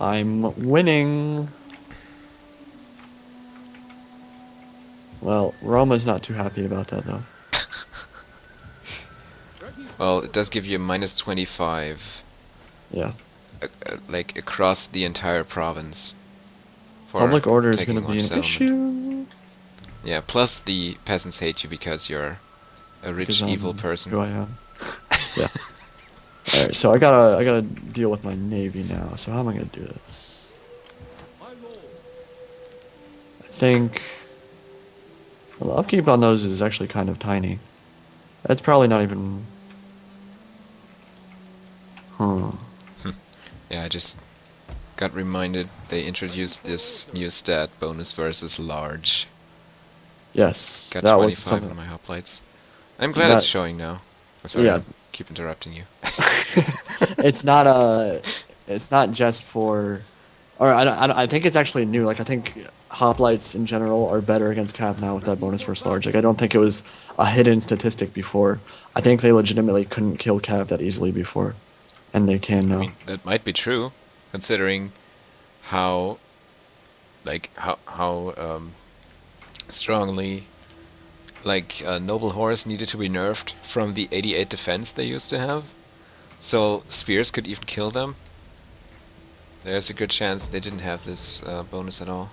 I'm winning. Well, Roma's not too happy about that, though. Well, it does give you a minus 25, Yeah. like across the entire province for Public order is going taking to be one an settlement. issue. Yeah, plus the peasants hate you because you're a Because rich, evil I'm person. who I am. Yeah. Alright, so I gotta deal with my navy now. So how am I gonna do this? I think... Well, the upkeep on those is actually kind of tiny. That's probably not even... Huh. Yeah, I just got reminded they introduced this new stat, bonus versus large. Yes, Got that was 25 something on my hoplites. I'm glad it's that... showing now. Oh, sorry, Yeah. I keep interrupting you. It's not it's not just for... Or I think it's actually new. Like, I think hoplites in general are better against cap now with that bonus versus large. Like, I don't think it was a hidden statistic before. I think they legitimately couldn't kill cap that easily before. And they can I now. mean, that might be true, considering how, how strongly, Noble Horse needed to be nerfed from the 88 defense they used to have. So spears could even kill them. There's a good chance they didn't have this bonus at all.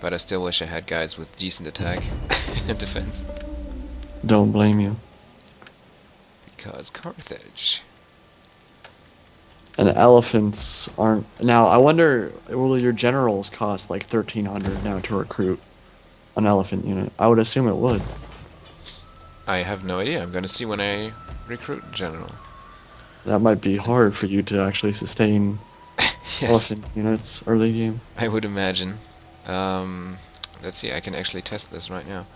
But I still wish I had guys with decent attack and defense. Don't blame you. Because Carthage. And elephants aren't... Now, I wonder, will your generals cost like 1,300 now to recruit an elephant unit? I would assume it would. I have no idea. I'm gonna see when I recruit in general. That might be hard for you to actually sustain Yes, elephant units early game. I would imagine. Let's see, I can actually test this right now.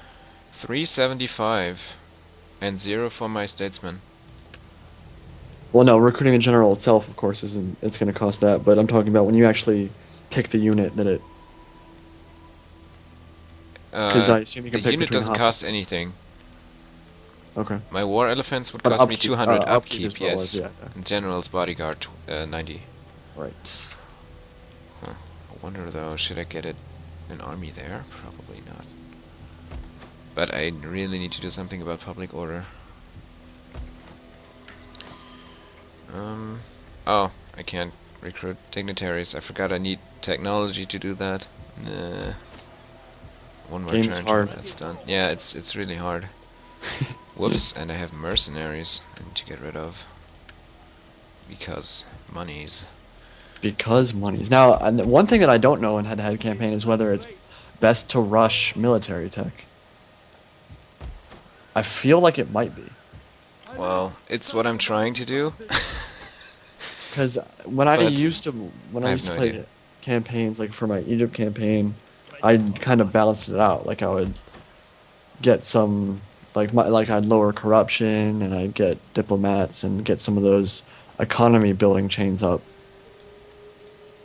375 and 0 for my statesman. Well, no, recruiting a general itself, of course, isn't... It's going to cost that, but I'm talking about when you actually pick the unit that it... Because I assume you The can pick unit between doesn't hop... cost anything. Okay. My war elephants would But cost me 200 upkeep as upkeep, well as... yes. Yeah, yeah. And general's bodyguard 90. Right. Huh. I wonder though, should I get it an army there? Probably not. But I really need to do something about public order. Oh, I can't recruit dignitaries. I forgot I need technology to do that. Nah. One more Game's turn, hard. that's done. Yeah, it's really hard. Whoops, and I have mercenaries I need to get rid of. Because monies. Because monies. Now, and one thing that I don't know in head-to-head campaign is whether it's best to rush military tech. I feel like it might be. Well, it's what I'm trying to do. Because when I But used to I have to no play idea. campaigns, like for my Egypt campaign, I kind of balanced it out. Like I would get some, like I'd lower corruption and I'd get diplomats and get some of those economy building chains up.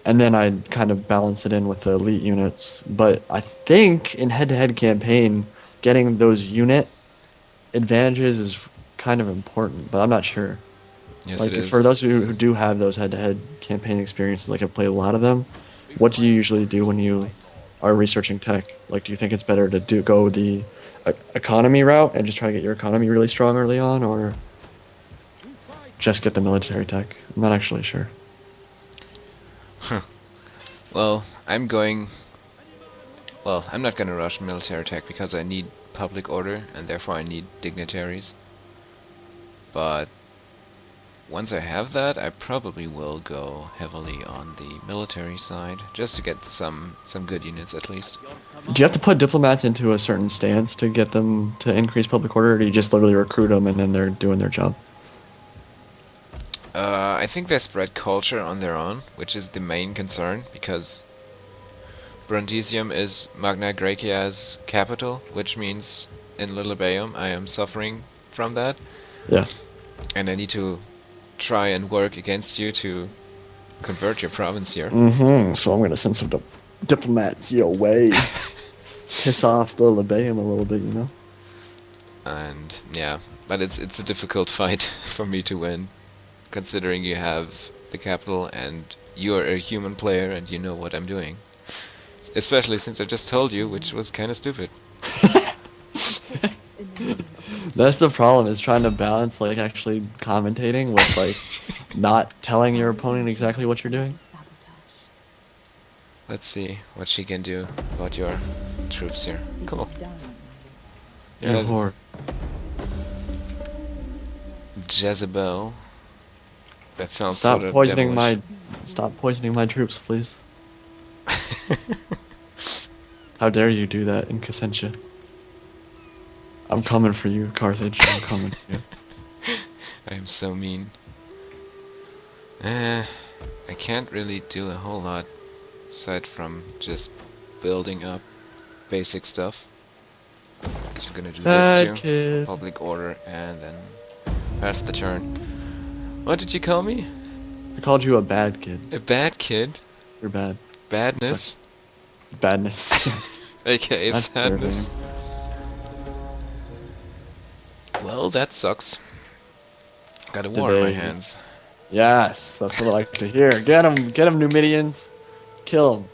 And then I'd kind of balance it in with the elite units. But I think in head-to-head campaign, getting those unit advantages is kind of important, but I'm not sure. Yes, it Like, for is. those who do have those head-to-head campaign experiences, like I've played a lot of them, what do you usually do when you are researching tech? Like, do you think it's better to go the economy route and just try to get your economy really strong early on, or just get the military tech? I'm not actually sure. Well, I'm going... Well, I'm not gonna rush military tech because I need public order, and therefore I need dignitaries. But once I have that, I probably will go heavily on the military side, just to get some good units at least. Do you have to put diplomats into a certain stance to get them to increase public order, or do you just literally recruit them and then they're doing their job? I think they spread culture on their own, which is the main concern, because Brundisium is Magna Graecia's capital, which means in Little Bayum I am suffering from that, Yeah. and I need to try and work against you to convert your province here. Mm-hmm. So I'm gonna send some diplomats your way. Piss off still obey him a little bit, you know? And yeah, but it's a difficult fight for me to win. considering you have the capital and you're a human player and you know what I'm doing. Especially since I just told you, which was kind of stupid. That's the problem, is trying to balance like actually commentating with like not telling your opponent exactly what you're doing. Let's see what she can do about your troops here. Cool. You Yeah, whore. Jezebel. That sounds Stop sort of poisoning devilish. stop poisoning my troops, please. How dare you do that in Cassentia? I'm coming for you, Carthage. I'm coming for you. I am so mean. I can't really do a whole lot aside from just building up basic stuff. Guess I'm gonna do Bad this too. kid. Public order and then pass the turn. What did you call me? I called you a bad kid. A bad kid? You're bad. Badness? Badness. Yes. AKA That's sadness. serving. Well, that sucks. Got a war in my Today. hands. Yes, that's what I like to hear. Get him, Numidians. Kill him.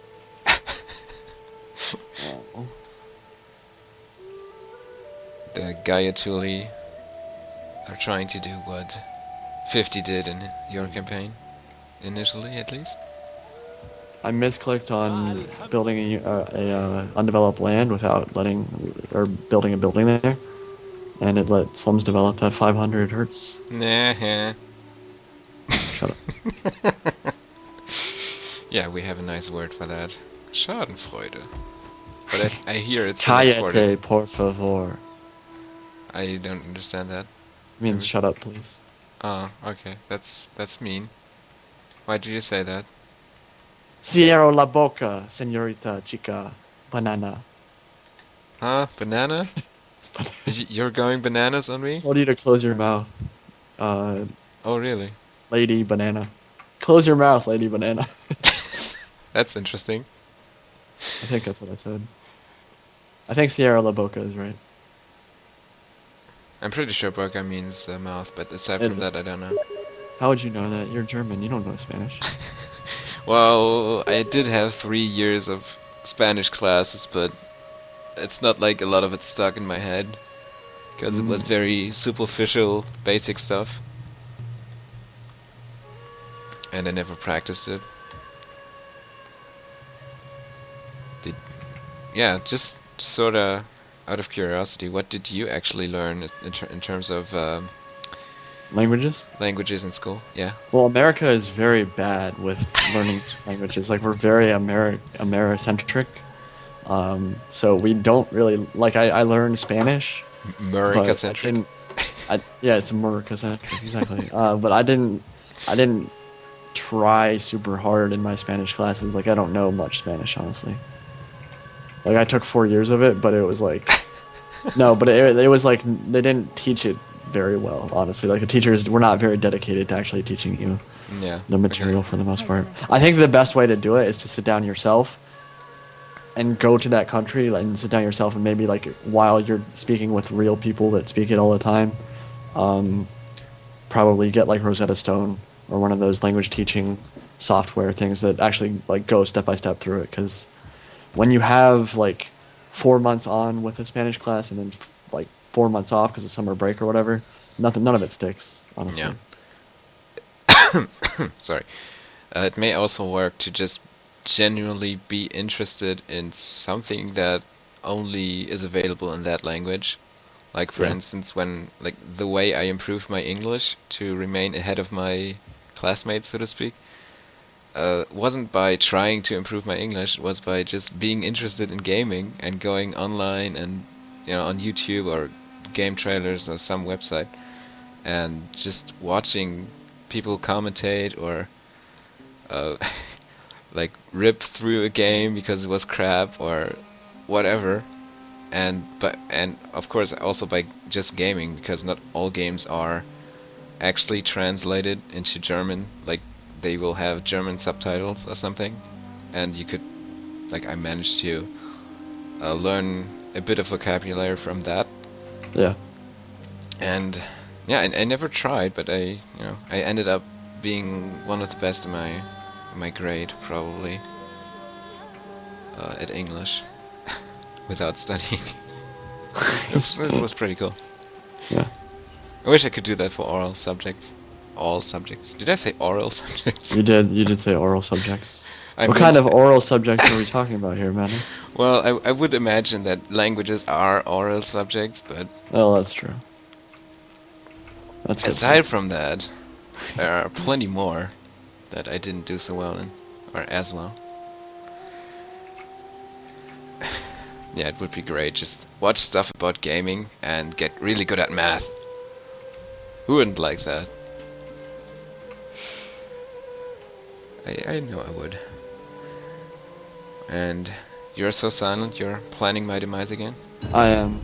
Oh. The Gaiatuli are trying to do what 50 did in your campaign. Initially, at least. I misclicked on building a undeveloped land without building a building there, and it let slums develop at 500 hertz. Nah. Shut up. Yeah, we have a nice word for that. Schadenfreude. But I hear it's exported. Cállate, por favor. I don't understand that. Means shut up, please. Oh, okay. That's mean. Why did you say that? Cierro la boca, señorita chica banana. Huh? Banana? You're going bananas on me? I told you to close your mouth, Oh, really? lady banana. Close your mouth, lady banana. That's interesting. I think that's what I said. I think Sierra La Boca is right. I'm pretty sure boca means mouth, but aside It from is. that, I don't know. How would you know that? You're German. You don't know Spanish. Well, I did have 3 years of Spanish classes, but it's not like a lot of it stuck in my head. Because it was very superficial, basic stuff. And I never practiced it. Yeah, just sort of out of curiosity, what did you actually learn in terms of Languages? languages in school? Yeah. Well, America is very bad with learning languages. Like, we're very Americentric. So we don't really... Like, I learned Spanish. America-centric. Yeah, it's America-centric, exactly. But I didn't try super hard in my Spanish classes. Like, I don't know much Spanish, honestly. Like, I took 4 years of it, but it was like... No, but it was like, they didn't teach it very well, honestly. Like, the teachers were not very dedicated to actually teaching you the material for the most part. I think the best way to do it is to sit down yourself and go to that country and sit down yourself, and maybe, like, while you're speaking with real people that speak it all the time, probably get, like, Rosetta Stone or one of those language teaching software things that actually, like, go step by step through it. Because when you have, like, 4 months on with a Spanish class and then like 4 months off because of summer break or whatever, none of it sticks, honestly. Yeah. Sorry. It may also work to just genuinely be interested in something that only is available in that language. Like, for instance, when, like, the way I improved my English to remain ahead of my classmates, so to speak, wasn't by trying to improve my English, it was by just being interested in gaming and going online and, on YouTube or game trailers or some website and just watching people commentate or like rip through a game because it was crap or whatever, and of course also by just gaming, because not all games are actually translated into German. Like, they will have German subtitles or something, and you could, like, I managed to learn a bit of vocabulary from that. Yeah. And Yeah, I never tried, but I ended up being one of the best in my grade, probably, at English, without studying. It was pretty cool. Yeah. I wish I could do that for oral subjects. All subjects. Did I say oral subjects? You did say oral subjects. I What meant, kind of oral subjects are we talking about here, Madness? well, I would imagine that languages are oral subjects, but Oh, that's true. That's a good point. aside from that, there are plenty more that I didn't do so well in, or as well. Yeah, it would be great. Just watch stuff about gaming and get really good at math. Who wouldn't like that? I know I would. And you're so silent, you're planning my demise again? I am.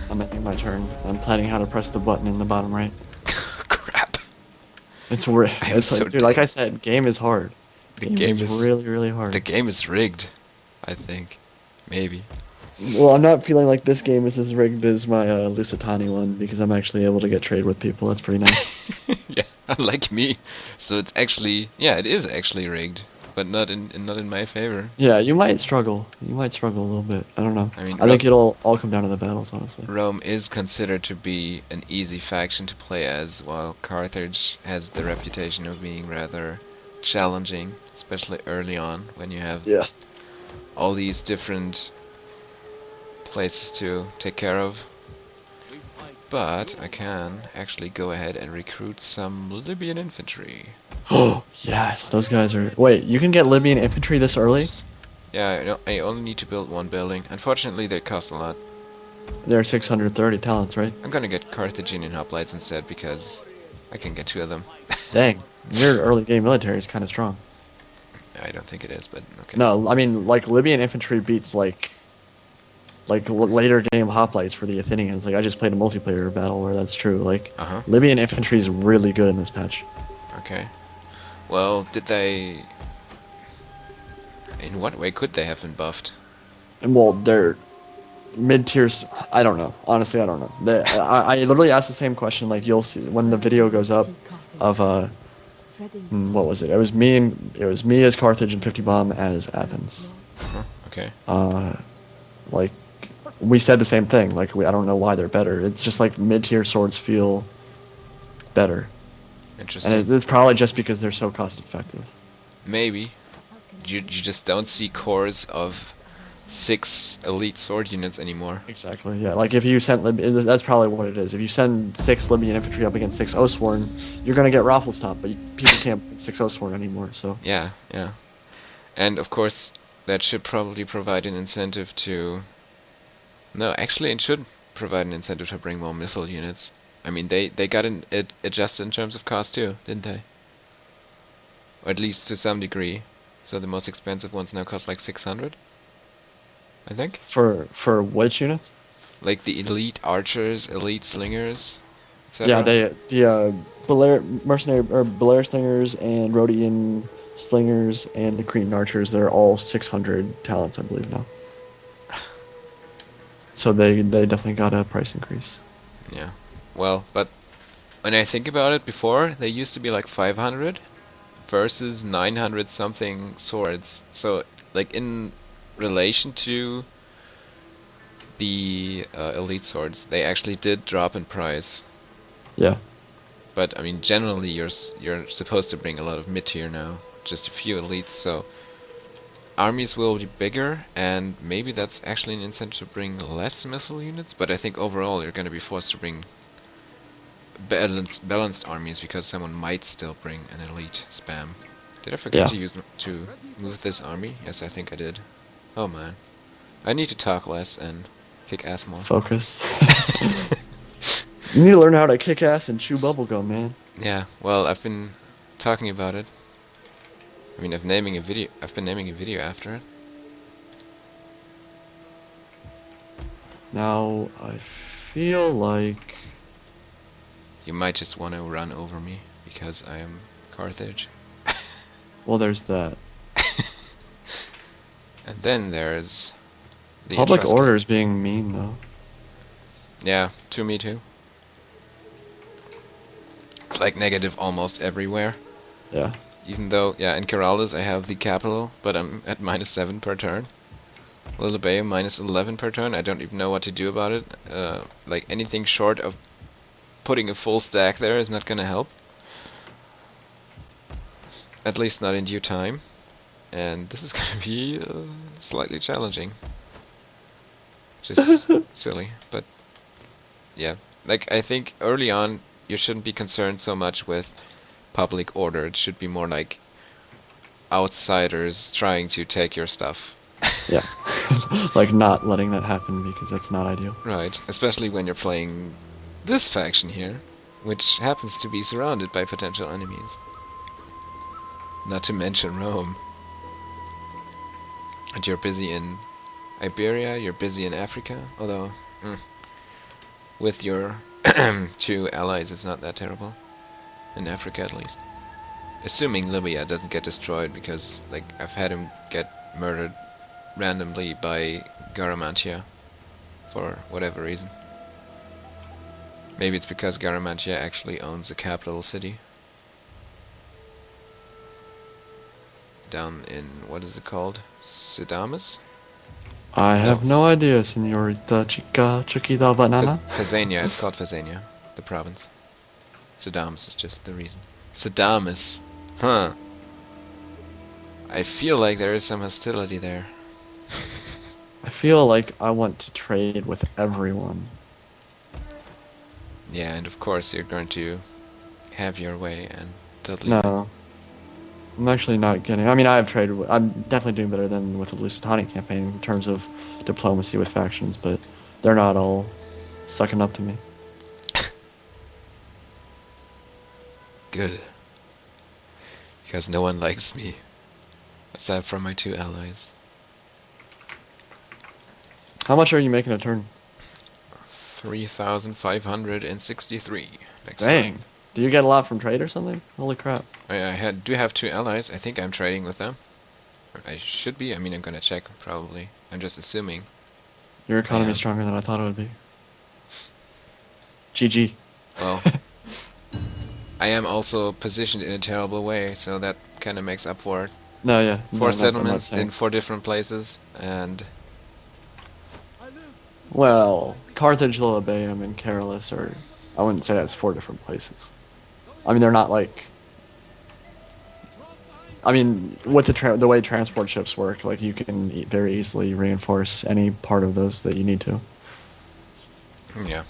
I'm ending my turn. I'm planning how to press the button in the bottom right. Crap. It's I'm it's so like, dude, like dead. I said, game is hard. The game is really, really hard. the game is rigged, I think. Maybe. Well, I'm not feeling like this game is as rigged as my Lusitani one because I'm actually able to get trade with people. That's pretty nice. Yeah, unlike me. So it's actually, yeah, it is actually rigged, but not in my favor. Yeah, you might struggle. You might struggle a little bit. I don't know. I mean, I think it'll all come down to the battles, honestly. Rome is considered to be an easy faction to play as, while Carthage has the reputation of being rather challenging, especially early on when you have Yeah. all these different places to take care of. But I can actually go ahead and recruit some Libyan infantry. Oh, yes, those guys are... Wait, you can get Libyan infantry this early? Yeah, I only need to build one building. Unfortunately, they cost a lot. They're 630 talents, right? I'm gonna get Carthaginian hoplites instead because I can get two of them. Dang, your early game military is kind of strong. I don't think it is, but okay. No, I mean, like, Libyan infantry beats, later game hoplites for the Athenians. Like, I just played a multiplayer battle where that's true. Like, Uh-huh. Libyan infantry is really good in this patch. Okay. Well, did they... In what way could they have been buffed? And, well, they're mid-tiers. I don't know. Honestly, I don't know. I literally asked the same question. Like, you'll see when the video goes up of, what was it? It was me as Carthage and 50 Bomb as Athens. Uh-huh. Okay. Like, we said the same thing. Like, I don't know why they're better. It's just like mid-tier swords feel better. Interesting. And it's probably just because they're so cost-effective. Maybe. You just don't see cores of 6 elite sword units anymore. Exactly, yeah. Like, if you sent that's probably what it is. If you send 6 Libyan infantry up against 6 Oathsworn, you're gonna get Rafflestop, but people can't pick 6 Oathsworn anymore, so... Yeah, yeah. And of course, that should probably provide an incentive to... No, actually it should provide an incentive to bring more missile units. I mean, they got it adjusted in terms of cost too, didn't they? Or at least to some degree. So the most expensive ones now cost like 600, I think. For which units? Like the elite archers, elite slingers, etc. Yeah, Belair slingers and Rhodian slingers and the Cretan archers, they're all 600 talents, I believe now. So they definitely got a price increase. Yeah. Well, but when I think about it, before they used to be like 500 versus 900 something swords. So like in relation to the elite swords, they actually did drop in price. Yeah. But I mean, generally you're supposed to bring a lot of mid tier now, just a few elites. So armies will be bigger, and maybe that's actually an incentive to bring less missile units. But I think overall you're going to be forced to bring balanced armies because someone might still bring an elite spam. Did I forget to move this army? Yes, I think I did. Oh man, I need to talk less and kick ass more. Focus. You need to learn how to kick ass and chew bubblegum, man. Yeah, well, I've been talking about it. I mean, I've been naming a video after it. Now, I feel like... You might just want to run over me because I am Carthage. Well, there's that. And then there's the Public Etruscan. orders being mean, though. Yeah, to me too. It's like negative almost everywhere. Yeah. Even though, yeah, in Kerala I have the capital, but I'm at -7 per turn. Little Bay -11 per turn. I don't even know what to do about it. Like anything short of putting a full stack there is not gonna help. At least not in due time. And this is gonna be slightly challenging. Just silly, but yeah. Like, I think early on you shouldn't be concerned so much with public order. It should be more like outsiders trying to take your stuff. Yeah. Like, not letting that happen because that's not ideal. Right, especially when you're playing this faction here, which happens to be surrounded by potential enemies. Not to mention Rome. And you're busy in Iberia, you're busy in Africa, although with your 2 allies it's not that terrible. In Africa at least. Assuming Libya doesn't get destroyed, because like I've had him get murdered randomly by Garamantia for whatever reason. Maybe it's because Garamantia actually owns the capital city. Down in, what is it called? Sudamus? I have no idea, señorita chiquita banana. Fazania, it's called Fazania, the province. Sudamus is just the reason. Sudamus. Huh. I feel like there is some hostility there. I feel like I want to trade with everyone. Yeah, and of course you're going to have your way and totally... No. I'm actually not getting... I mean, I have traded with... I'm definitely doing better than with the Lusitania campaign in terms of diplomacy with factions, but they're not all sucking up to me. Good. Because no one likes me. Aside from my 2 allies. How much are you making a turn? 3,563. Dang. Do you get a lot from trade or something? Holy crap. I do have 2 allies. I think I'm trading with them. Or I should be. I mean, I'm gonna check, probably. I'm just assuming. Your economy is stronger than I thought it would be. GG. Well, I am also positioned in a terrible way, so that kind of makes up for it. No, yeah. 4 settlements in 4 different places, and... Well, Carthage, Lilybaeum, and Carolus are... I wouldn't say that's 4 different places. I mean, they're not like... I mean, with the way transport ships work, like, you can very easily reinforce any part of those that you need to. Yeah.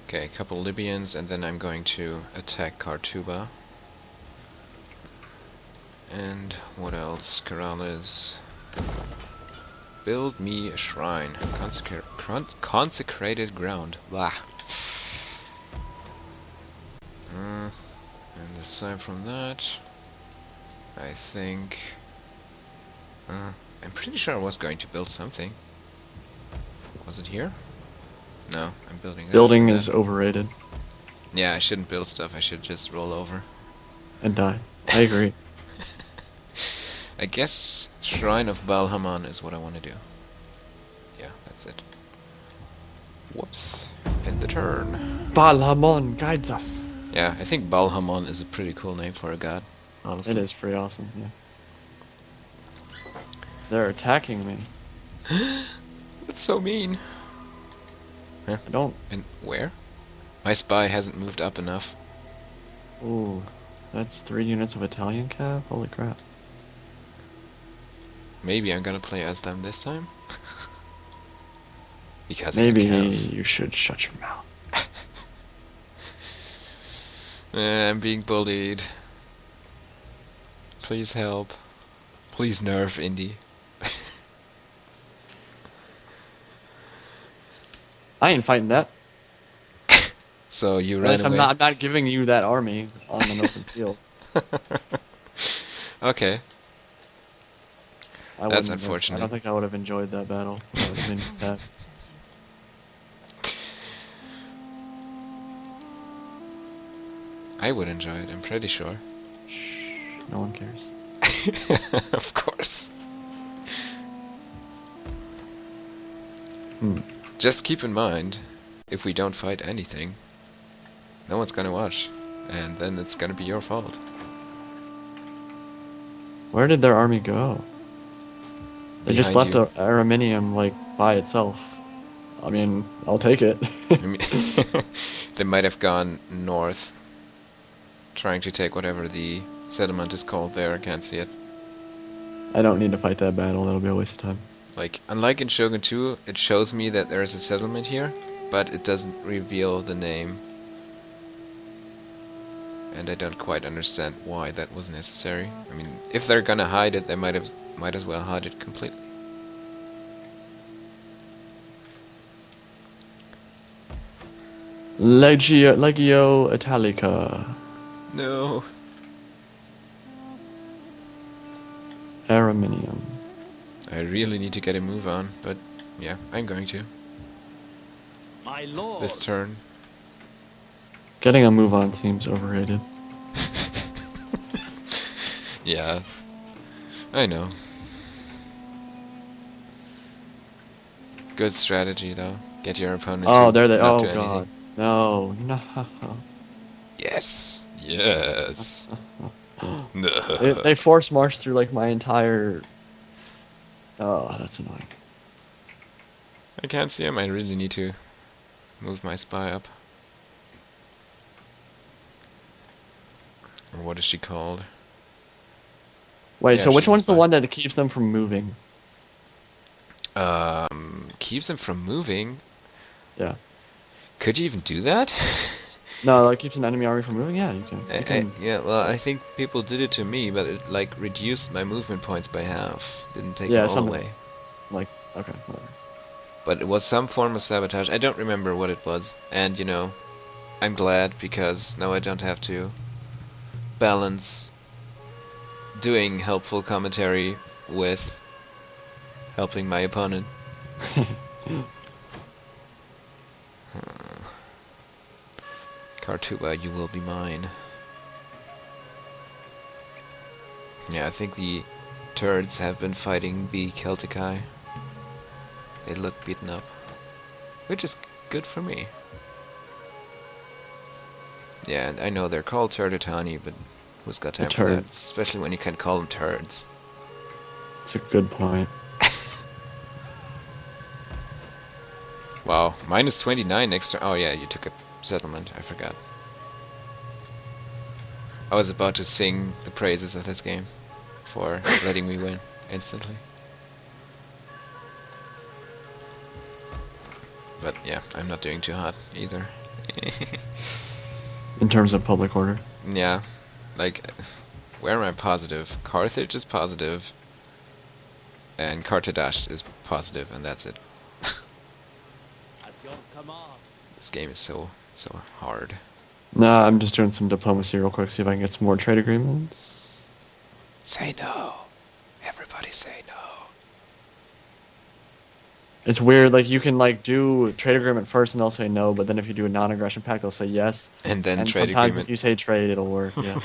Okay, a couple Libyans, and then I'm going to attack Kartuba. And what else? Kerala's... Build me a shrine. Consecrated ground. Blah. And aside from that, I think... I'm pretty sure I was going to build something. Was it here? No, I'm building that. Building is overrated. Yeah, I shouldn't build stuff, I should just roll over. And die. I agree. I guess Shrine of Balhaman is what I want to do. Yeah, that's it. Whoops. End the turn. Balhamon guides us. Yeah, I think Balhamon is a pretty cool name for a god, honestly. It is pretty awesome, yeah. They're attacking me. That's so mean. Huh? I don't... And where? My spy hasn't moved up enough. Ooh, that's 3 units of Italian cav? Holy crap. Maybe I'm gonna play as them this time? Because maybe I can cav. you should shut your mouth. I'm being bullied. Please help. Please nerf Indy. I ain't fighting that. So you At ran least away? I'm not giving you that army on an open field. Okay. That's That's unfortunate. I don't think I would have enjoyed that battle. I would have been sad. I would enjoy it, I'm pretty sure. Shh, no one cares. Of course. Just keep in mind, if we don't fight anything, no one's gonna watch. and then it's gonna be your fault. Where did their army go? They just Behind left you. Araminium, like, by itself. I mean, I'll take it. I mean, they might have gone north, trying to take whatever the settlement is called there. I can't see it. I don't need to fight that battle. That'll be a waste of time. Like, unlike in Shogun 2, it shows me that there is a settlement here, but it doesn't reveal the name. And I don't quite understand why that was necessary. I mean, if they're gonna hide it, they might as well hide it completely. Legio Italica. No. Araminium. I really need to get a move on, but yeah, I'm going to. My lord. This turn. Getting a move on seems overrated. Yeah, I know. Good strategy though. Get your opponent Oh, to there they. not Oh do god. anything. No. No. Yes. Yes. They force march through like my entire. Oh, that's annoying. I can't see him. I really need to move my spy up. Or what is she called? Wait, Yeah, so which she's a one's the spy. one that keeps them from moving? Keeps him from moving? Yeah. Could you even do that? No, that keeps an enemy army from moving? Yeah, you can. You can. Yeah, well, I think people did it to me, but it, like, reduced my movement points by half. Didn't take Yeah, them all something away. like. Okay, whatever. But it was some form of sabotage. I don't remember what it was. And, you know, I'm glad, because now I don't have to balance doing helpful commentary with helping my opponent. Cartuba, you will be mine. Yeah, I think the turds have been fighting the Celtici. They look beaten up. Which is good for me. Yeah, and I know they're called Turditani, but who's got time for that? Turds. Especially when you can call them turds. It's a good point. Wow, minus 29 next turn. Oh yeah, you took a settlement, I forgot. I was about to sing the praises of this game for letting me win instantly. But yeah, I'm not doing too hot either. In terms of public order. Yeah, like, where am I positive? Carthage is positive, and Carthage is positive, and that's it. At your command. This game is so hard. Nah, I'm just doing some diplomacy real quick, see if I can get some more trade agreements. Say no. Everybody say no. It's weird, like you can like do trade agreement first and they'll say no, but then if you do a non-aggression pact, they'll say yes. And then And trade sometimes agreement. if you say trade, it'll work. Yeah.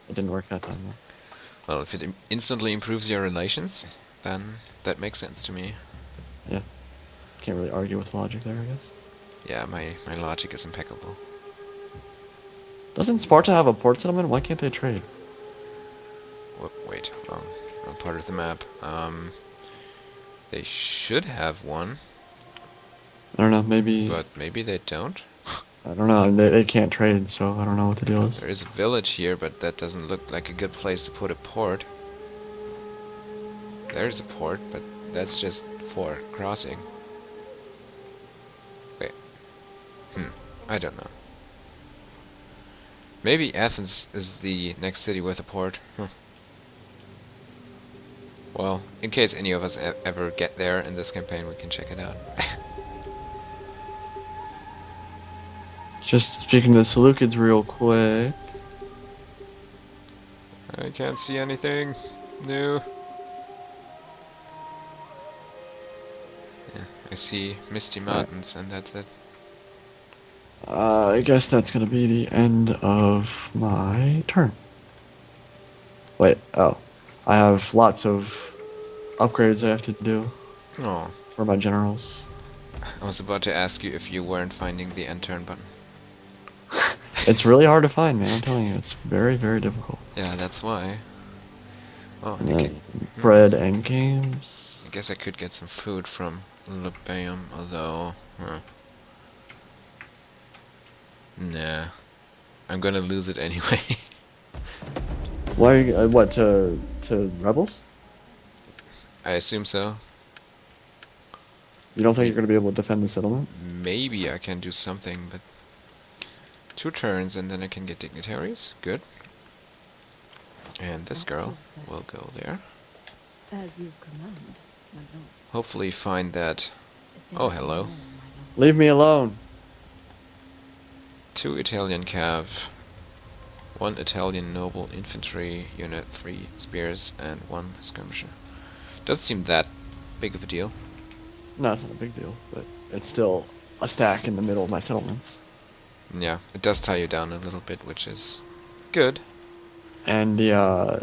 It didn't work that time though. Well, if it instantly improves your relations, then that makes sense to me. Yeah. Can't really argue with logic there, I guess. Yeah, my logic is impeccable. Doesn't Sparta have a port settlement? Why can't they trade? Wait, wrong part of the map. They should have one, I don't know, maybe. but maybe they don't. I don't know. They can't trade, so I don't know what the deal is. There is a village here, but that doesn't look like a good place to put a port. There's a port, but that's just for crossing. Wait. I don't know. Maybe Athens is the next city with a port. Well, in case any of us ever get there in this campaign, we can check it out. Just speaking to the Seleucids real quick. I can't see anything. No. Yeah, I see misty mountains, and that's it. I guess that's gonna be the end of my turn. Wait, oh. I have lots of upgrades I have to do Oh, for my generals. I was about to ask you if you weren't finding the end turn button. It's really hard to find, man. I'm telling you, it's very, very difficult. Yeah, that's why. Oh, And I then could, bread and games. I guess I could get some food from Labam, although, nah, I'm gonna lose it anyway. Why? What to rebels? I assume so. You don't think I you're gonna be able to defend the settlement? Maybe I can do something, but 2 turns and then I can get dignitaries. Good. And this girl will go there. As you command, my lord. Hopefully find that. Is there Oh, anything hello. more, my lord? Leave me alone. 2 Italian cav, 1 Italian noble infantry unit, 3 spears, and 1 skirmisher. Doesn't seem that big of a deal. No, it's not a big deal, but it's still a stack in the middle of my settlements. Yeah, it does tie you down a little bit, which is good. And the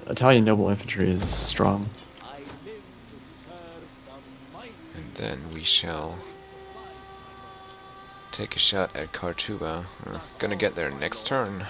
Italian noble infantry is strong. I live to serve the mighty. And then we shall take a shot at Cartuba. Gonna get there next turn.